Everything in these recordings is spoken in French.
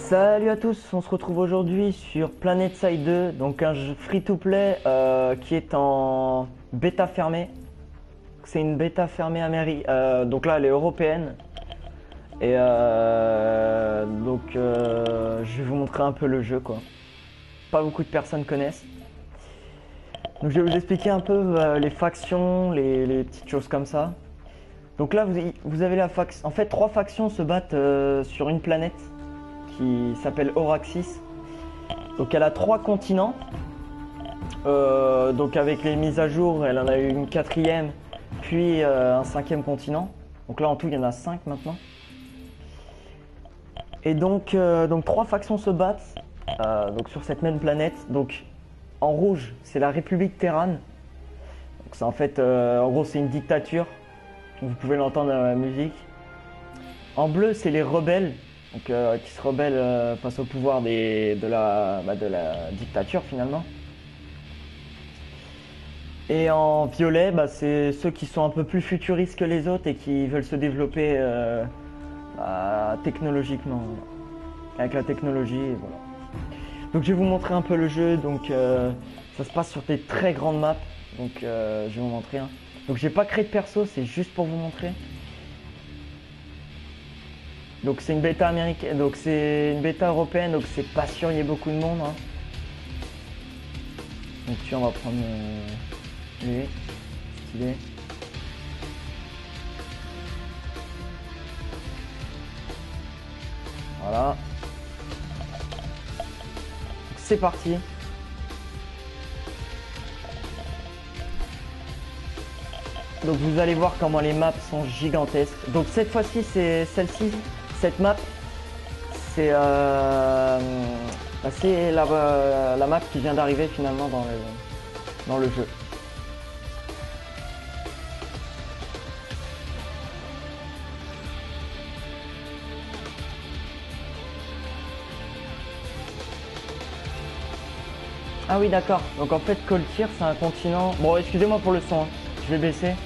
Salut à tous, on se retrouve aujourd'hui sur PlanetSide 2, donc un jeu free-to-play qui est en bêta fermée. C'est une bêta fermée donc là elle est européenne. Et je vais vous montrer un peu le jeu quoi. Pas beaucoup de personnes connaissent. Donc je vais vous expliquer un peu les factions, les petites choses comme ça. Donc là vous avez la faction. En fait, trois factions se battent sur une planète qui s'appelle Auraxis. Donc elle a trois continents. Donc avec les mises à jour, elle en a eu une quatrième, puis un cinquième continent. Donc là en tout il y en a 5 maintenant. Et donc trois factions se battent donc sur cette même planète. Donc en rouge c'est la République Terran. Donc c'est en fait en gros c'est une dictature. Vous pouvez l'entendre dans la musique. En bleu c'est les rebelles. Donc qui se rebellent face au pouvoir de la dictature finalement. Et en violet, c'est ceux qui sont un peu plus futuristes que les autres et qui veulent se développer technologiquement, avec la technologie. Et voilà. Donc je vais vous montrer un peu le jeu. Donc ça se passe sur des très grandes maps. Donc je vais vous montrer. Donc j'ai pas créé de perso, c'est juste pour vous montrer. Donc c'est une bêta américaine, donc c'est une bêta européenne, donc c'est pas sûr il y ait beaucoup de monde. Donc tu on va prendre lui, stylé. Voilà. C'est parti. Donc vous allez voir comment les maps sont gigantesques. Donc cette fois-ci c'est celle-ci, cette map, c'est la map qui vient d'arriver finalement dans le jeu. Ah oui d'accord, donc en fait Coltyr c'est un continent... Bon excusez-moi pour le son, je vais baisser.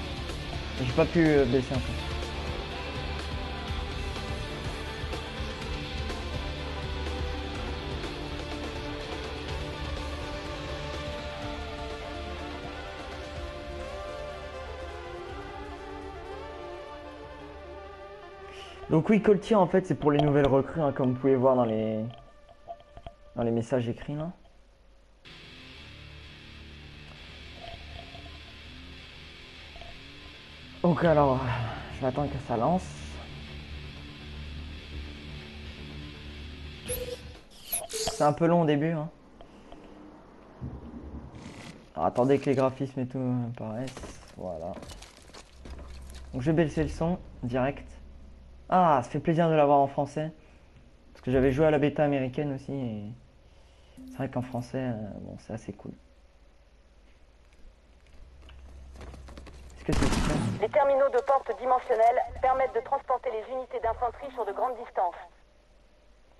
J'ai pas pu baisser en fait. Donc oui, Coltyr en fait c'est pour les nouvelles recrues, comme vous pouvez voir dans les messages écrits là. Donc alors, je vais attendre que ça lance. C'est un peu long au début. Alors, attendez que les graphismes et tout apparaissent. Voilà. Donc je vais baisser le son direct. Ah, ça fait plaisir de l'avoir en français. Parce que j'avais joué à la bêta américaine aussi. Et c'est vrai qu'en français, bon, c'est assez cool. Est-ce que c'est super? Les terminaux de porte dimensionnelle permettent de transporter les unités d'infanterie sur de grandes distances.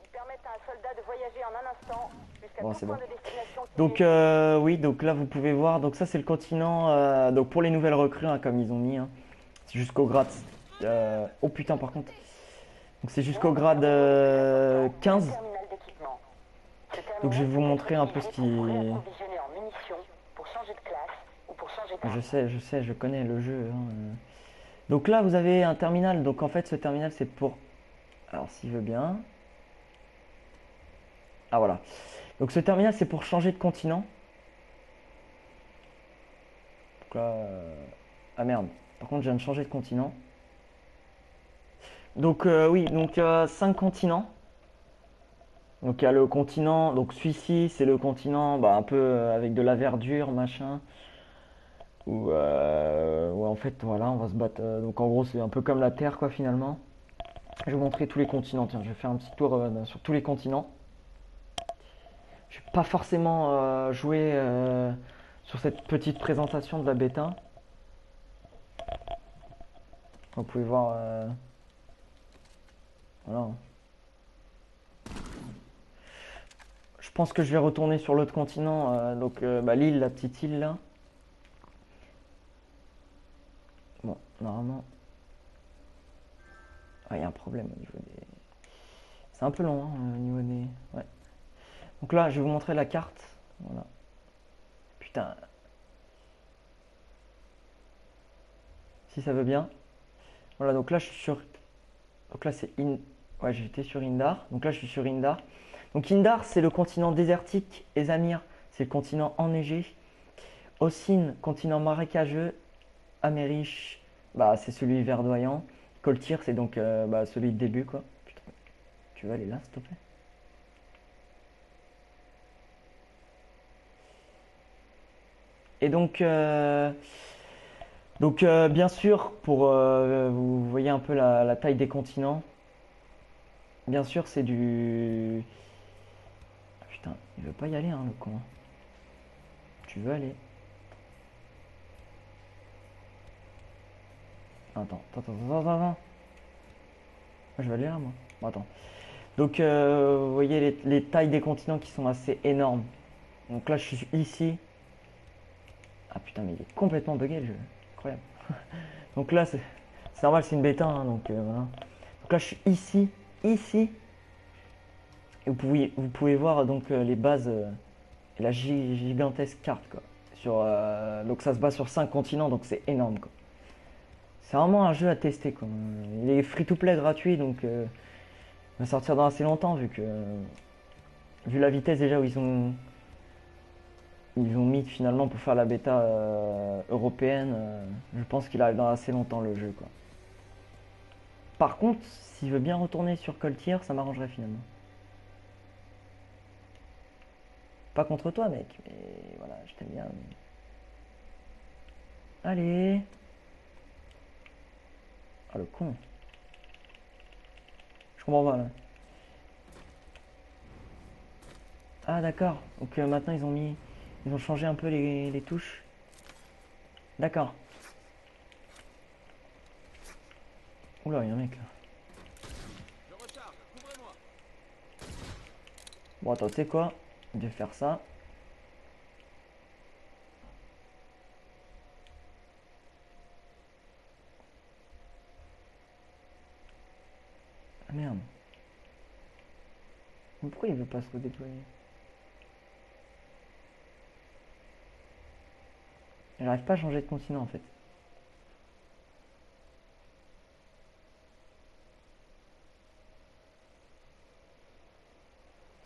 Ils permettent à un soldat de voyager en un instant jusqu'à tout point de destination. Donc oui, donc là vous pouvez voir, donc ça c'est le continent, donc pour les nouvelles recrues comme ils ont mis, c'est jusqu'au grade, oh putain par contre, donc c'est jusqu'au grade 15. Donc je vais vous montrer un peu ce qui... Je sais, je connais le jeu. Donc là vous avez un terminal, donc en fait ce terminal c'est pour... Alors s'il veut bien... Ah voilà. Donc ce terminal c'est pour changer de continent. Donc là... Ah merde, par contre je viens de changer de continent. Donc oui, donc 5 continents. Donc il y a le continent, donc celui-ci c'est le continent un peu avec de la verdure, machin. Où en fait voilà, on va se battre. Donc en gros c'est un peu comme la Terre quoi finalement. Je vais vous montrer tous les continents, tiens, je vais faire un petit tour sur tous les continents. Je vais pas forcément jouer sur cette petite présentation de la bêta. Vous pouvez voir... voilà. Je pense que je vais retourner sur l'autre continent, donc l'île, la petite île là. Bon, normalement... Ah, il y a un problème au niveau des... C'est un peu long, hein, au niveau des... Ouais. Donc là, je vais vous montrer la carte. Voilà. Putain. Si ça veut bien. Voilà, donc là, je suis sur... Donc là, c'est In... Ouais, j'étais sur Indar. Donc là, je suis sur Indar. Donc Indar, c'est le continent désertique. Et Zamir, c'est le continent enneigé. Ossine, continent marécageux. Amerish, bah, c'est celui verdoyant. Koltir, c'est donc bah, celui de début, quoi. Putain, tu vas aller là, s'il te plaît? Et donc bien sûr, pour vous voyez un peu la taille des continents. Bien sûr, c'est du... Ah, putain, il veut pas y aller, hein, le con. Tu veux aller? Attends. Je vais aller là, moi. Bon, attends. Donc, vous voyez les tailles des continents qui sont assez énormes. Donc là, je suis ici. Ah putain, mais il est complètement bugué le jeu. Incroyable. Donc là, c'est normal, c'est une bêta, hein, donc voilà. Donc là, je suis ici. Et vous pouvez voir donc les bases et la gigantesque carte, quoi. Donc ça se base sur 5 continents, donc c'est énorme, quoi. C'est vraiment un jeu à tester, quoi. Il est free-to-play gratuit, donc il va sortir dans assez longtemps, vu la vitesse déjà où ils ont mis finalement pour faire la bêta européenne. Je pense qu'il arrive dans assez longtemps le jeu, quoi. Par contre, s'il veut bien retourner sur Coltier, ça m'arrangerait finalement. Pas contre toi, mec, mais voilà, je t'aime bien. Allez. Ah, le con. Je comprends pas là. Ah, d'accord. Donc maintenant ils ont changé un peu les touches. D'accord. Oula, il y a un mec là. Bon, attends, tu sais quoi? Je vais faire ça. Ah merde. Mais pourquoi il veut pas se redéployer? J'arrive pas à changer de continent en fait.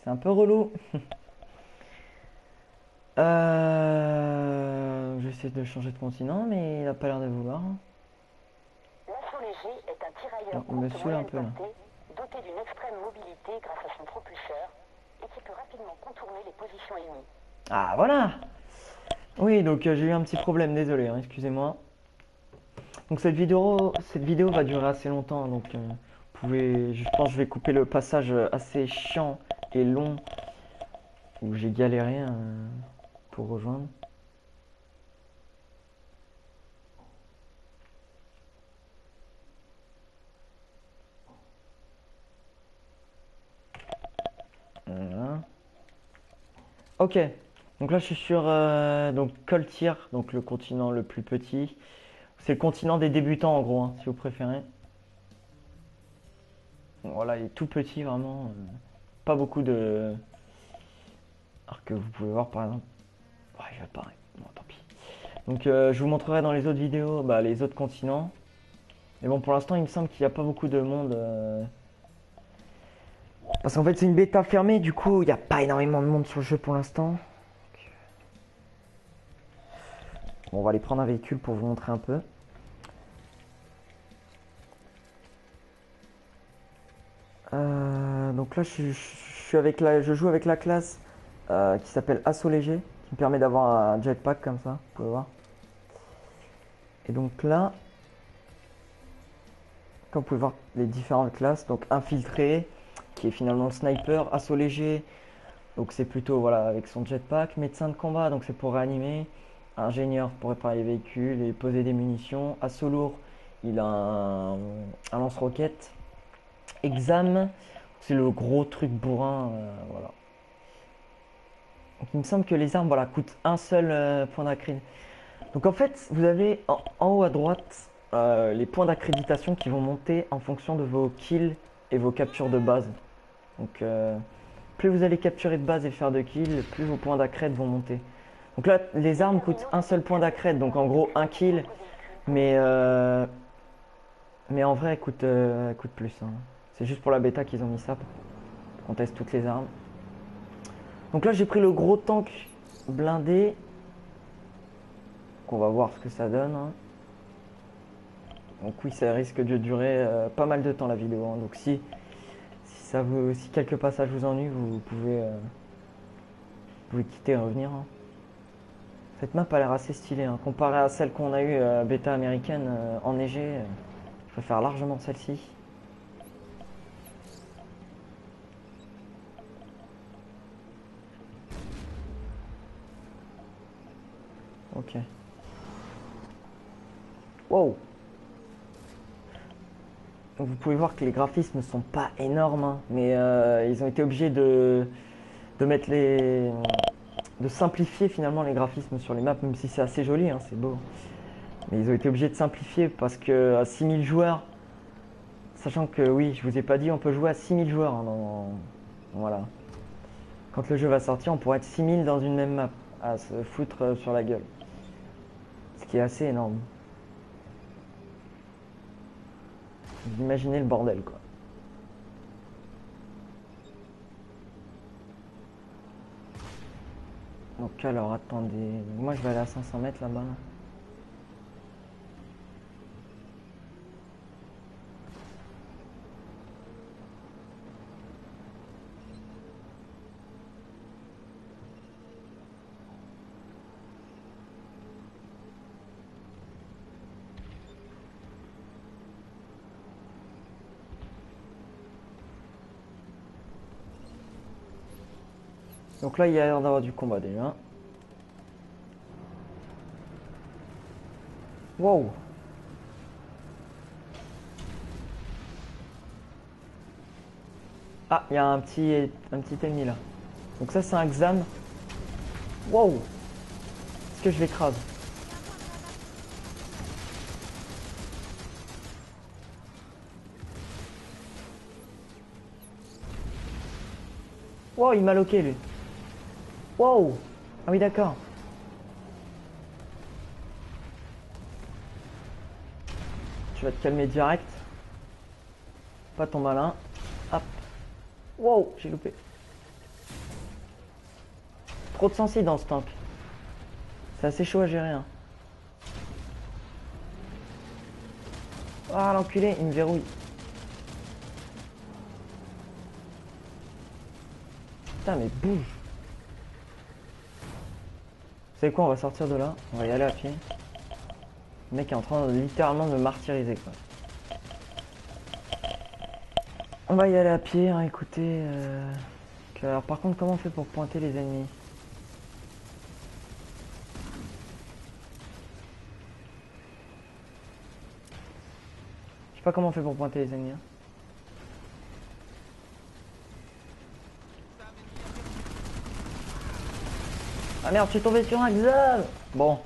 C'est un peu relou. J'essaie de changer de continent, mais il a pas l'air de vouloir. L'assaut léger est un tirailleur Bon, il me courte saoule un moyenne peu là. portée, doté d'une extrême mobilité grâce à son propulseur et qui peut rapidement contourner les positions ennemies. Ah voilà. Oui, donc j'ai eu un petit problème, désolé, hein, excusez-moi. Donc cette vidéo va durer assez longtemps, donc je pense que je vais couper le passage assez chiant et long où j'ai galéré pour rejoindre. Voilà. Ok, donc là je suis sur donc Coltier, donc le continent le plus petit. C'est le continent des débutants en gros, hein, si vous préférez. Voilà, il est tout petit vraiment. Pas beaucoup de... Alors que vous pouvez voir par exemple... Ouais, je vais pas... Bon, tant pis. Donc je vous montrerai dans les autres vidéos les autres continents. Mais bon, pour l'instant, il me semble qu'il n'y a pas beaucoup de monde. Parce qu'en fait, c'est une bêta fermée, du coup, il n'y a pas énormément de monde sur le jeu pour l'instant. Bon, on va aller prendre un véhicule pour vous montrer un peu. Donc là, je joue avec la classe qui s'appelle Assaut Léger, qui me permet d'avoir un jetpack comme ça, vous pouvez voir. Et donc là, comme vous pouvez voir les différentes classes, donc infiltré, qui est finalement le sniper, assaut léger, donc c'est plutôt voilà avec son jetpack, médecin de combat, donc c'est pour réanimer, ingénieur pour réparer les véhicules et poser des munitions, assaut lourd, il a un lance-roquette, exam, c'est le gros truc bourrin, voilà. Donc il me semble que les armes voilà, coûtent un seul point d'accréditation. Donc en fait, vous avez en haut à droite les points d'accréditation qui vont monter en fonction de vos kills et vos captures de base. Donc plus vous allez capturer de base et faire de kills, plus vos points d'accred vont monter. Donc là, les armes coûtent un seul point d'accred, donc en gros un kill. Mais en vrai, elle coûte plus. Hein. C'est juste pour la bêta qu'ils ont mis ça, pour qu'on teste toutes les armes. Donc là, j'ai pris le gros tank blindé. Donc on va voir ce que ça donne. Hein. Donc oui, ça risque de durer pas mal de temps la vidéo. Hein. Donc si quelques passages vous ennuient, vous pouvez quitter et revenir. Hein. Cette map a l'air assez stylée. Hein. Comparée à celle qu'on a eue bêta américaine enneigée, je préfère largement celle-ci. Ok. Wow. Donc vous pouvez voir que les graphismes ne sont pas énormes, hein, mais ils ont été obligés de mettre de simplifier finalement les graphismes sur les maps, même si c'est assez joli, hein, c'est beau. Mais ils ont été obligés de simplifier parce que à 6000 joueurs, sachant que oui, je vous ai pas dit, on peut jouer à 6000 joueurs. Hein, voilà. Quand le jeu va sortir, on pourra être 6000 dans une même map, à se foutre sur la gueule. Ce qui est assez énorme. Vous imaginez le bordel, quoi. Donc alors, attendez. Moi, je vais aller à 500 mètres là-bas. Là. Donc là, il y a l'air d'avoir du combat déjà. Wow! Ah, il y a un petit ennemi là. Donc ça, c'est un Xam. Wow! Est-ce que je l'écrase? Wow, il m'a loqué lui. Wow! Ah oui, d'accord. Tu vas te calmer direct. Pas ton malin. Hop. Wow, j'ai loupé. Trop de sensi dans ce tank. C'est assez chaud à gérer. Hein. Ah, l'enculé, il me verrouille. Putain, mais bouge. Vous savez quoi, on va sortir de là. On va y aller à pied. Le mec est en train de littéralement me martyriser, quoi. On va y aller à pied, hein, écoutez. Alors, par contre, comment on fait pour pointer les ennemis? Je sais pas comment on fait pour pointer les ennemis. Hein. Ah merde, je suis tombé sur un Xam. Bon,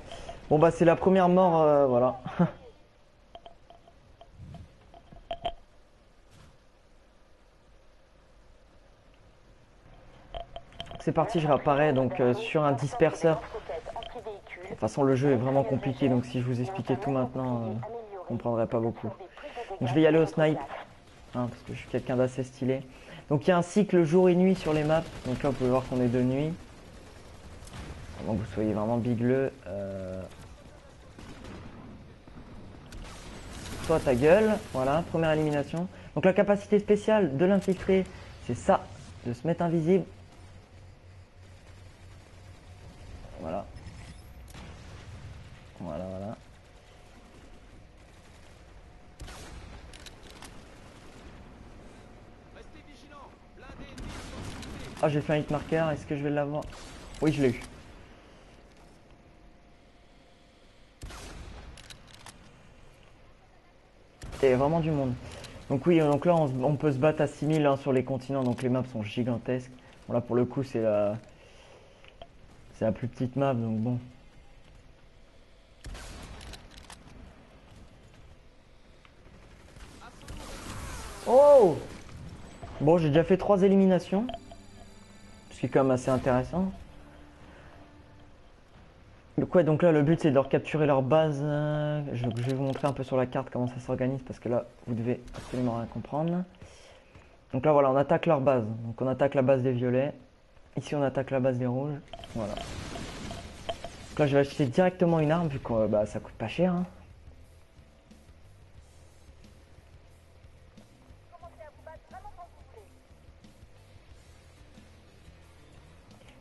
bah c'est la première mort, voilà. C'est parti, je réapparais donc sur un disperseur. De toute façon, le jeu est vraiment compliqué, donc si je vous expliquais tout maintenant, je comprendrais pas beaucoup. Donc je vais y aller au snipe, hein, parce que je suis quelqu'un d'assez stylé. Donc il y a un cycle jour et nuit sur les maps. Donc là, vous pouvez voir qu'on est de nuit. Avant que vous soyez vraiment bigleux. Toi, ta gueule. Voilà, première élimination. Donc la capacité spéciale de l'infiltré, c'est ça, de se mettre invisible. Voilà. Voilà. Ah, j'ai fait un hit marker, est-ce que je vais l'avoir? Oui, je l'ai eu. Il y a vraiment du monde. Donc oui, donc là, on peut se battre à 6000 hein, sur les continents, donc les maps sont gigantesques. Bon, là, pour le coup, c'est la plus petite map, donc bon. Oh! Bon, j'ai déjà fait 3 éliminations. Ce qui est quand même assez intéressant. Donc ouais, donc là le but c'est de leur capturer leur base. Je vais vous montrer un peu sur la carte comment ça s'organise parce que là vous devez absolument rien comprendre. Donc là voilà, on attaque leur base. Donc on attaque la base des violets. Ici on attaque la base des rouges. Voilà. Donc là je vais acheter directement une arme vu que bah, ça coûte pas cher. Hein.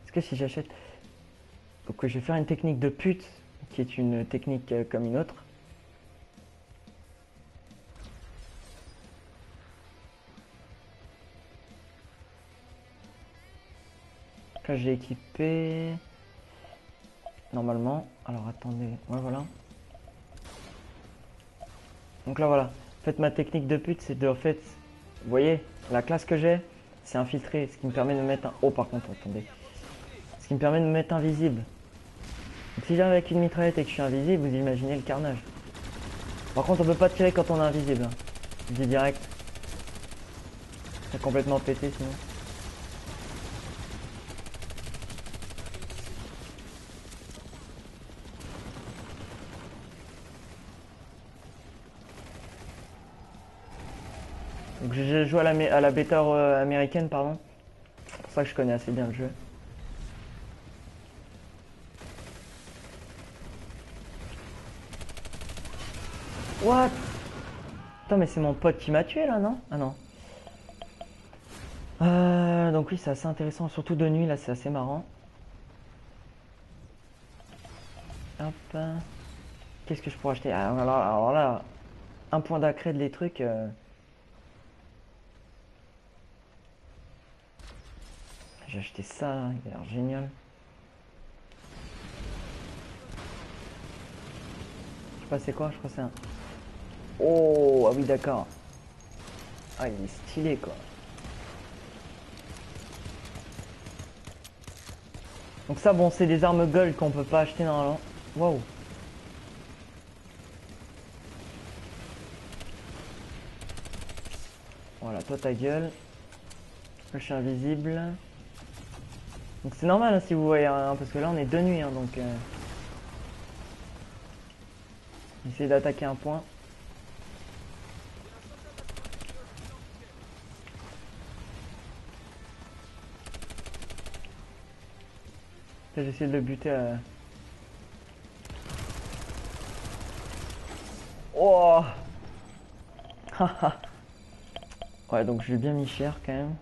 Est-ce que si j'achète... Donc je vais faire une technique de pute qui est une technique comme une autre. Là j'ai équipé normalement. Alors attendez, ouais voilà. Donc là voilà. En fait ma technique de pute c'est de en fait, vous voyez la classe que j'ai, c'est infiltré, ce qui me permet de me mettre un. Oh par contre attendez. Ce qui me permet de me mettre invisible. Donc si j'arrive avec une mitraillette et que je suis invisible, vous imaginez le carnage. Par contre on peut pas tirer quand on est invisible. Hein. Je dis direct. C'est complètement pété sinon. Donc j'ai joué à la bêta américaine, pardon. C'est pour ça que je connais assez bien le jeu. What? Putain mais c'est mon pote qui m'a tué là, non? Ah non. Donc oui c'est assez intéressant, surtout de nuit là c'est assez marrant. Hop. Qu'est-ce que je pourrais acheter? Alors là, un point d'accrède les trucs. J'ai acheté ça, il a l'air génial. Je sais pas c'est quoi, je crois que c'est un... Oh, ah oui d'accord. Ah il est stylé quoi. Donc ça bon c'est des armes gold qu'on peut pas acheter normalement. Waouh. Voilà, toi ta gueule. Je suis invisible. Donc c'est normal hein, si vous voyez, hein, parce que là on est de nuit, hein, donc... Essayez d'attaquer un point. J'essaie de le buter à... Oh. Ouais, donc je lui ai bien mis cher quand même.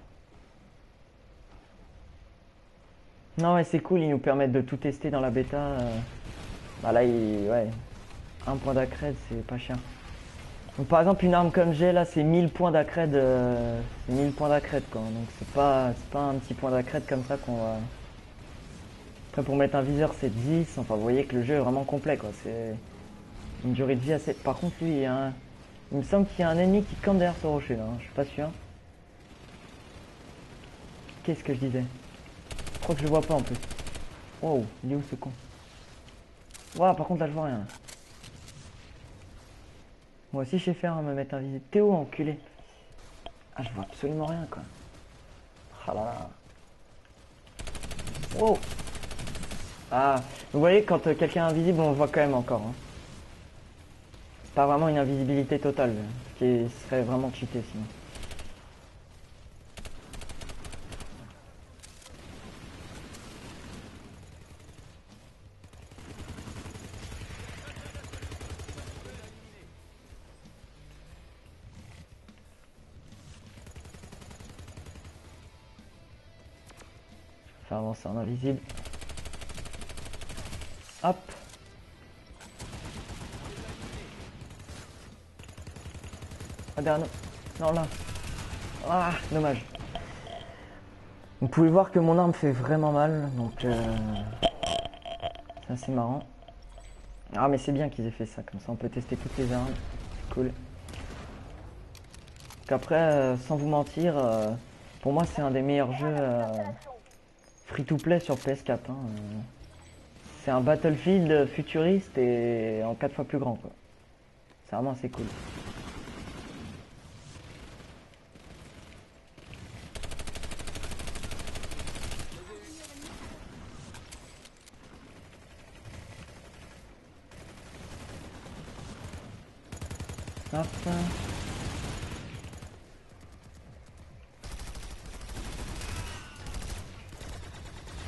Non, ouais, c'est cool, ils nous permettent de tout tester dans la bêta. Bah là, ouais, un point d'accred, c'est pas cher. Donc par exemple, une arme comme j'ai là, c'est 1000 points d'accred. C'est 1000 points d'accred quoi. Donc c'est pas un petit point d'accred comme ça qu'on va... Après, pour mettre un viseur, c'est 10. Enfin, vous voyez que le jeu est vraiment complet quoi. C'est une durée de vie assez... Par contre, lui, il me semble qu'il y a un ennemi qui campe derrière ce rocher là. Hein. Je suis pas sûr. Qu'est-ce que je disais? Je crois que je le vois pas en plus. Wow, il est où ce con? Waouh, par contre là je vois rien. Moi aussi je sais faire me mettre invisible. Théo enculé. Ah je vois absolument rien quoi. Ah là là. Wow. Ah, vous voyez quand quelqu'un est invisible on le voit quand même encore. Hein. C'est pas vraiment une invisibilité totale. Ce qui serait vraiment cheaté sinon. Faire avancer en invisible. Hop. Ah derrière nous. Non là. Ah, dommage. Vous pouvez voir que mon arme fait vraiment mal, donc c'est assez marrant. Ah mais c'est bien qu'ils aient fait ça, comme ça on peut tester toutes les armes. C'est cool. Qu'après, sans vous mentir, pour moi c'est un des meilleurs jeux free-to-play sur PS4. Hein. C'est un Battlefield futuriste et en 4 fois plus grand quoi. C'est vraiment assez cool. Hop.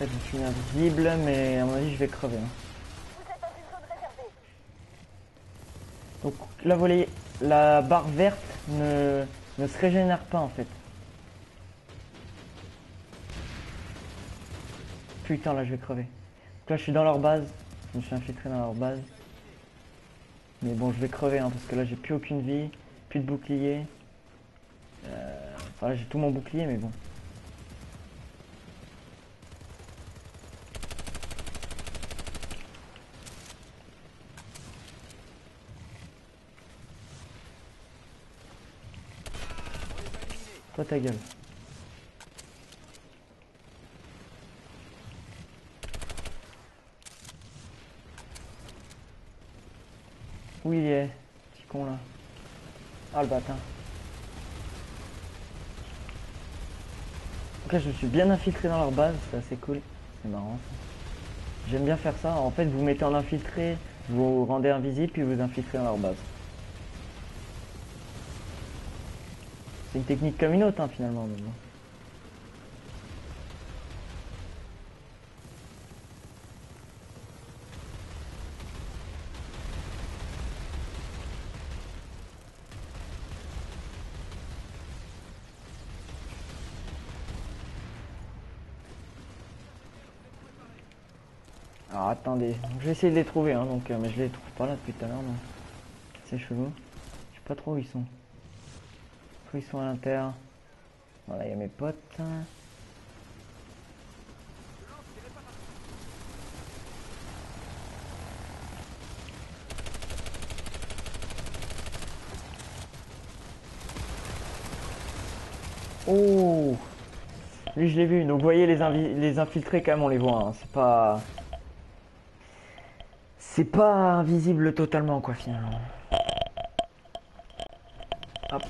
Je suis invisible, mais à mon avis je vais crever. Donc là vous voyez, la barre verte ne se régénère pas en fait. Putain, là je vais crever. Donc là je suis dans leur base, je me suis infiltré dans leur base. Mais bon, je vais crever hein, parce que là j'ai plus aucune vie, plus de bouclier. Enfin là j'ai tout mon bouclier, mais bon. Toi ta gueule. Où il est, petit con là. Ah le bâtard. Donc là je me suis bien infiltré dans leur base, c'est assez cool. C'est marrant ça. J'aime bien faire ça. En fait vous mettez en infiltré, vous vous rendez invisible puis vous infiltrez dans leur base. C'est une technique comme une autre hein, finalement. Mais bon. Alors attendez, je vais essayer de les trouver hein, donc, mais je les trouve pas là depuis tout à l'heure donc c'est chelou. Je sais pas trop où ils sont. Où ils sont à l'intérieur. Voilà, il y a mes potes. Oh, lui je l'ai vu. Donc vous voyez les infiltrés quand même on les voit. Hein. C'est pas invisible totalement quoi finalement. Hop.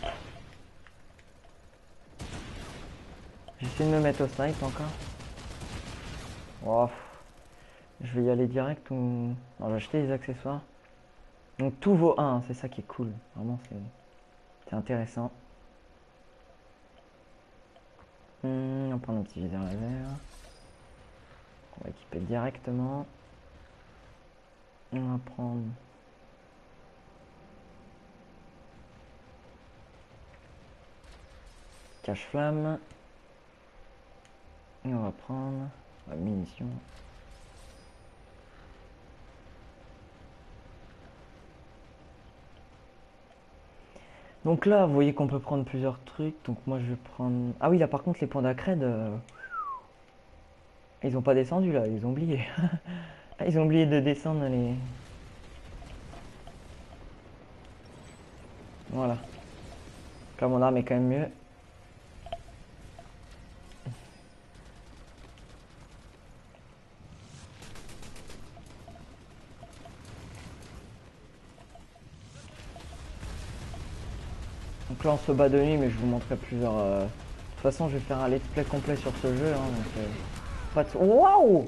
J'essaie de me mettre au snipe encore. Oh, je vais y aller direct ou... Non, je vais acheter les accessoires. Donc tout vaut 1, c'est ça qui est cool. Vraiment c'est intéressant. On va prendre un petit viseur laser. On va équiper directement. On va prendre... Cache-flamme. Et on va prendre la munition. Donc là, vous voyez qu'on peut prendre plusieurs trucs. Donc moi, je vais prendre... Ah oui, là par contre, les points d'accred... Ils ont pas descendu là, ils ont oublié. Ils ont oublié de descendre les... Voilà. Là, mon arme est quand même mieux. Donc là, on se bat de nuit, mais je vous montrerai plusieurs... De toute façon, je vais faire un let's play complet sur ce jeu. Hein, donc, pas de... Waouh!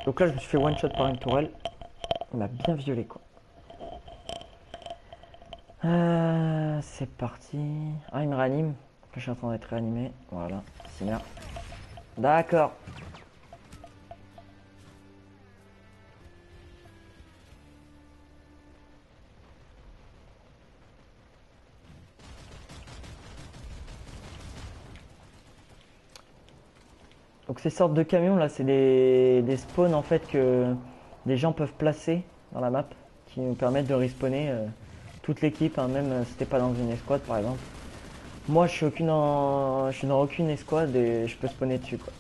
Donc là, je me suis fait one shot par une tourelle. On m'a bien violé, quoi. C'est parti. Ah, il me réanime. Là, je suis en train d'être réanimé. Voilà, c'est bien. D'accord. Donc ces sortes de camions là, c'est des spawns en fait que des gens peuvent placer dans la map qui nous permettent de respawner toute l'équipe, hein, même si t'es pas dans une escouade par exemple. Moi je suis dans aucune escouade et je peux spawner dessus quoi.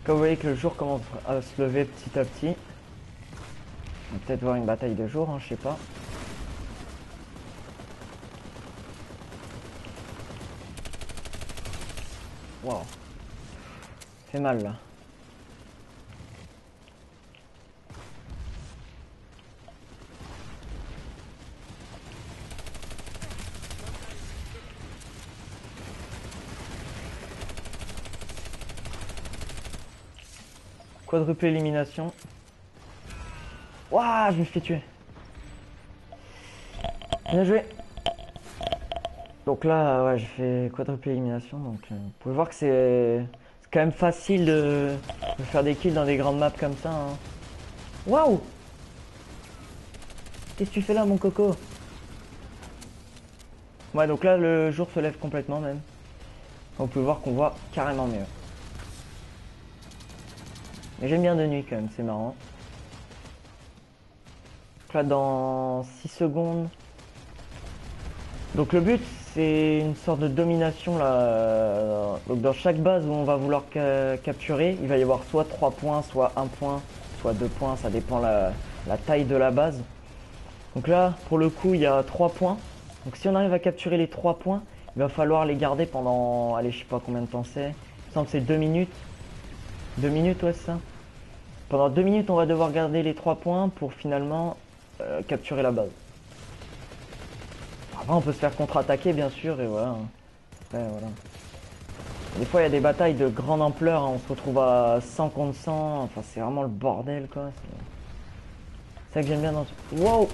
Comme vous voyez que le jour commence à se lever petit à petit. On va peut-être voir une bataille de jour, hein, je sais pas. Wow. Fait mal là. Quadruple élimination. Waouh, je me suis fait tuer. Bien joué. Donc là, ouais, j'ai fait quadruple élimination. Donc vous pouvez voir que c'est quand même facile de faire des kills dans des grandes maps comme ça. Hein. Waouh! Qu'est-ce que tu fais là, mon coco? Ouais, donc là, le jour se lève complètement même. On peut voir qu'on voit carrément mieux. Mais j'aime bien de nuit quand même, c'est marrant. Donc là, dans 6 secondes. Donc le but, c'est une sorte de domination là. Donc dans chaque base où on va vouloir capturer, il va y avoir soit 3 points, soit 1 point, soit 2 points, ça dépend la taille de la base. Donc là, pour le coup, il y a 3 points. Donc si on arrive à capturer les 3 points, il va falloir les garder pendant, allez, je sais pas combien de temps c'est. Il me semble que c'est 2 minutes. 2 minutes, ouais, c'est ça. Pendant 2 minutes, on va devoir garder les 3 points pour finalement capturer la base. Après, on peut se faire contre-attaquer, bien sûr, et voilà. Ouais, voilà. Des fois, il y a des batailles de grande ampleur, hein. On se retrouve à 100 contre 100. Enfin, c'est vraiment le bordel, quoi. C'est ça que j'aime bien dans ce... Wow!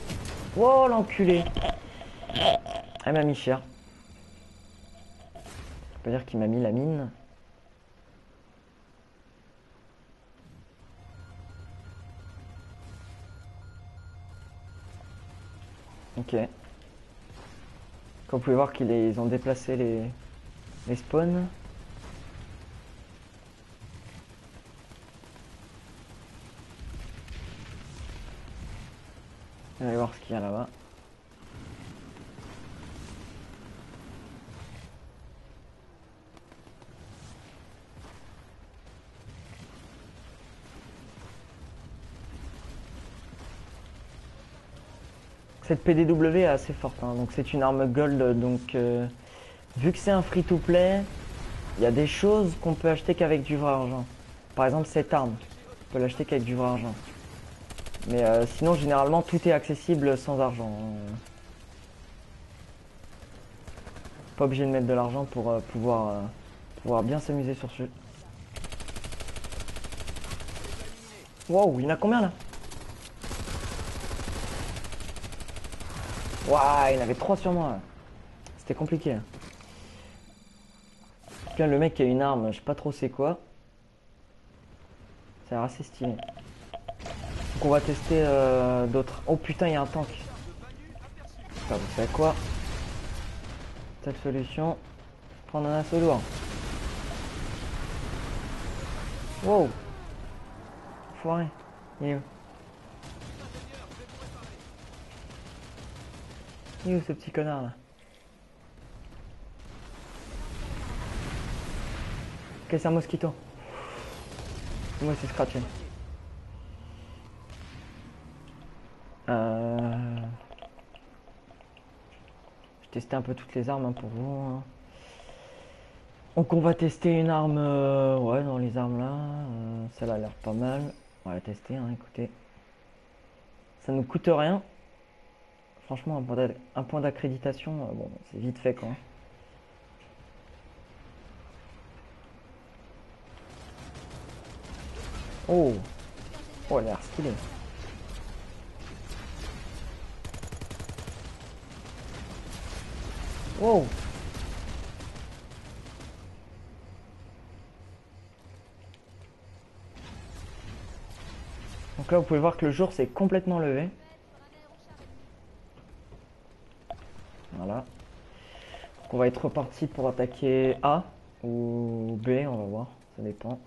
Wow, l'enculé! Elle m'a mis cher. On peut dire qu'il m'a mis la mine. Ok. Comme vous pouvez voir qu'ils ont déplacé les spawns. Allez voir ce qu'il y a là-bas. Cette PDW est assez forte, hein. Donc c'est une arme gold, donc vu que c'est un free-to-play, il y a des choses qu'on peut acheter qu'avec du vrai argent. Par exemple cette arme, on peut l'acheter qu'avec du vrai argent. Mais sinon généralement tout est accessible sans argent. Hein. Pas obligé de mettre de l'argent pour pouvoir bien s'amuser sur ce jeu. Wow, il y en a combien là? Waouh, il y en avait 3 sur moi. C'était compliqué. Là. Là, le mec qui a une arme, je sais pas trop c'est quoi. Ça a l'air assez stylé. Donc on va tester d'autres. Oh putain, il y a un tank. Enfin, vous savez quoi? Cette solution. Prendre un assaut lourd. Wow. Foiré. Il est où? Il est où ce petit connard là? Ok, c'est un mosquito. Moi c'est scratché. Je testais un peu toutes les armes hein, pour vous. Hein. Donc on va tester une arme, ouais, dans les armes là. Celle-là a l'air pas mal. On va la tester, hein, écoutez. Ça nous coûte rien. Franchement, un point d'accréditation, bon, c'est vite fait quoi. Oh, oh, elle a l'air stylée. Wow. Donc là, vous pouvez voir que le jour s'est complètement levé. Voilà. Donc on va être reparti pour attaquer A ou B, on va voir, ça dépend.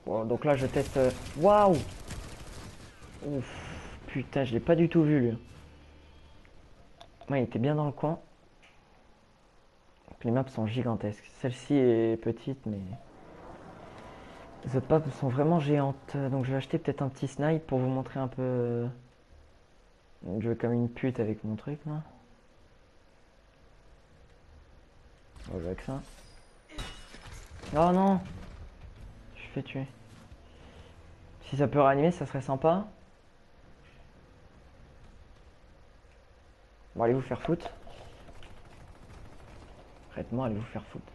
Bon, donc là, je teste. Waouh! Ouf, putain, je l'ai pas du tout vu lui. Ouais, il était bien dans le coin. Donc, les maps sont gigantesques. Celle-ci est petite, mais les autres maps sont vraiment géantes. Donc je vais acheter peut-être un petit snipe pour vous montrer un peu. Donc, je vais comme une pute avec mon truc là. On va jouer avec ça. Oh non! Je suis fait tuer. Si ça peut réanimer, ça serait sympa. Bon, allez vous faire foutre. Honnêtement, allez vous faire foutre.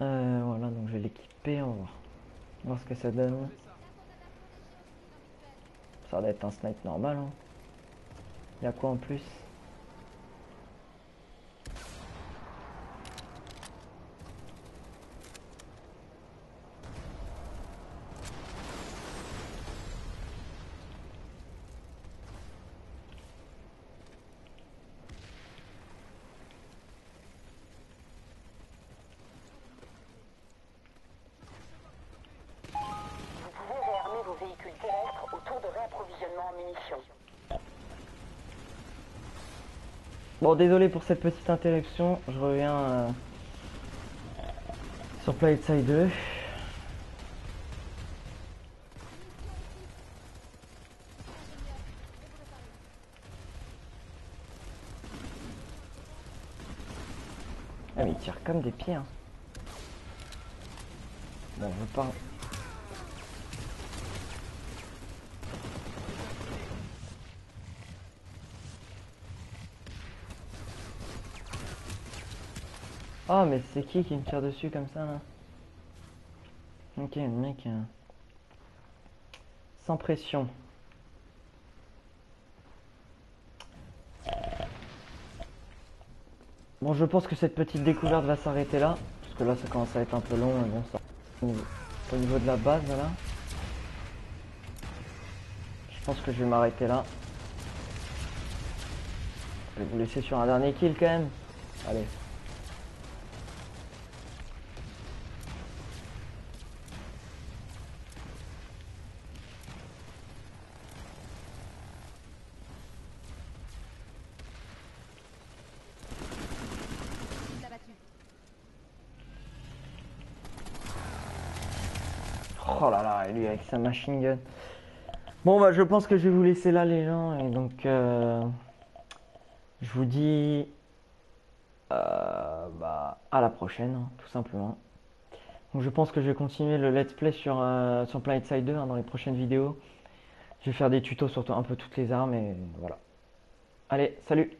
Voilà, donc je vais l'équiper, on va voir ce que ça donne. Ça va être un snipe normal, hein. Il y a quoi en plus? Vos véhicules terrestres au tour de réapprovisionnement en munitions. Bon, désolé pour cette petite interruption, je reviens sur PlaySide 2. Ah mais ils tirent comme des pieds, hein. Bon, je pars. Oh mais c'est qui me tire dessus comme ça là? Ok, le mec sans pression. Bon, je pense que cette petite découverte va s'arrêter là, parce que là ça commence à être un peu long, mais bon, ça au niveau de la base là. Je pense que je vais m'arrêter là. Je vais vous laisser sur un dernier kill quand même. Allez. Oh là là, lui avec sa machine gun. Bon bah je pense que je vais vous laisser là les gens, et donc je vous dis bah, à la prochaine, hein, tout simplement. Donc je pense que je vais continuer le let's play sur PlanetSide 2 hein, dans les prochaines vidéos. Je vais faire des tutos sur un peu toutes les armes et voilà. Allez, salut!